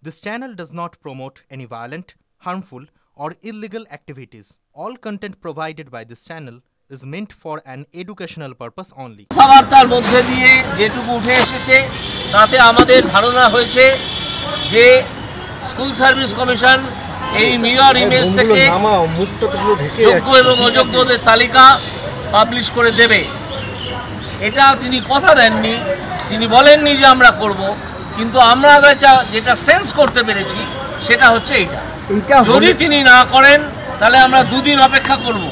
This channel does not promote any violent, harmful, or illegal activities. All content provided by this channel is meant for an educational purpose only. কথাবার্তার মধ্যে দিয়ে যেটুকু উঠে এসেছে তাতে আমাদের ধারণা হয়েছে যে স্কুল সার্ভিস কমিশন এই মিরর ইমেজ থেকে যোগ্য এবং অযোগ্যদের তালিকা পাবলিশ করে দেবে। এটা তিনি কথা দেননি, তিনি বলেননি যে আমরা করব, কিন্তু আমরা যেটা সেন্স করতে পেরেছি সেটা হচ্ছে এইটা। যদি তিনি না করেন তাহলে আমরা দুদিন অপেক্ষা করব।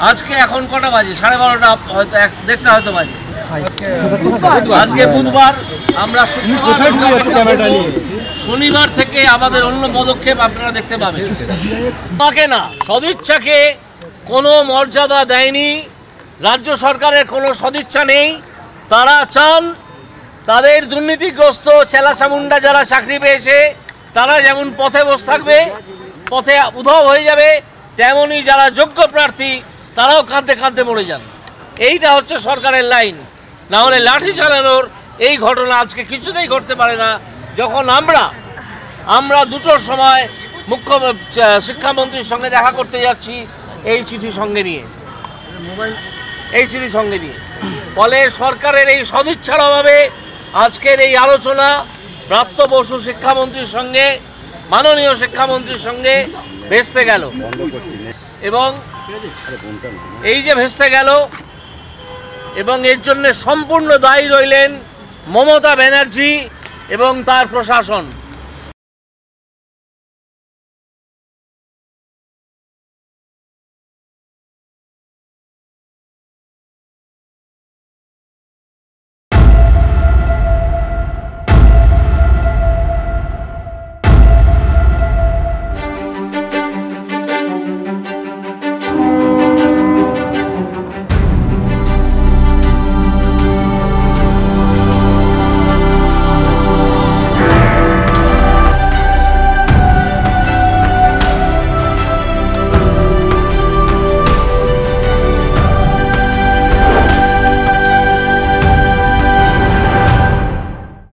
আজকে এখন কটা বাজে? 12:30 হয়তো 1-1:30 হয়তো বাজে। আজকে বুধবার, আমরা শনিবার থেকে আমাদের অন্য পদক্ষেপ আপনারা দেখতে পাবেন। আমাকে না, সদিচ্ছাকে কোনো মর্যাদা দেয়নি, রাজ্য সরকারের কোনো সদিচ্ছা নেই। তারা চান তাদের দুর্নীতিগ্রস্ত চেলাচামুন্ডা যারা চাকরি পেয়েছে তারা যেমন পথে বসে থাকবে, পথে উধাও হয়ে যাবে, তেমনই যারা যোগ্য প্রার্থী তারাও কাঁদতে কাঁদতে মরে যান। এইটা হচ্ছে সরকারের লাইন। না হলে লাঠি চালানোর এই ঘটনা আজকে কিছুতেই ঘটতে পারে না। যখন আমরা 2টোর সময় শিক্ষামন্ত্রীর সঙ্গে দেখা করতে যাচ্ছি এই চিঠি সঙ্গে নিয়ে, ফলে সরকারের এই সদিচ্ছার অভাবে আজকের এই আলোচনা প্রাপ্ত বসু শিক্ষামন্ত্রীর সঙ্গে, মাননীয় শিক্ষামন্ত্রীর সঙ্গে ভেস্তে গেল। এবং এই যে ভেস্তে গেল, এবং এর জন্য সম্পূর্ণ দায়ী রইলেন মমতা ব্যানার্জি এবং তার প্রশাসন।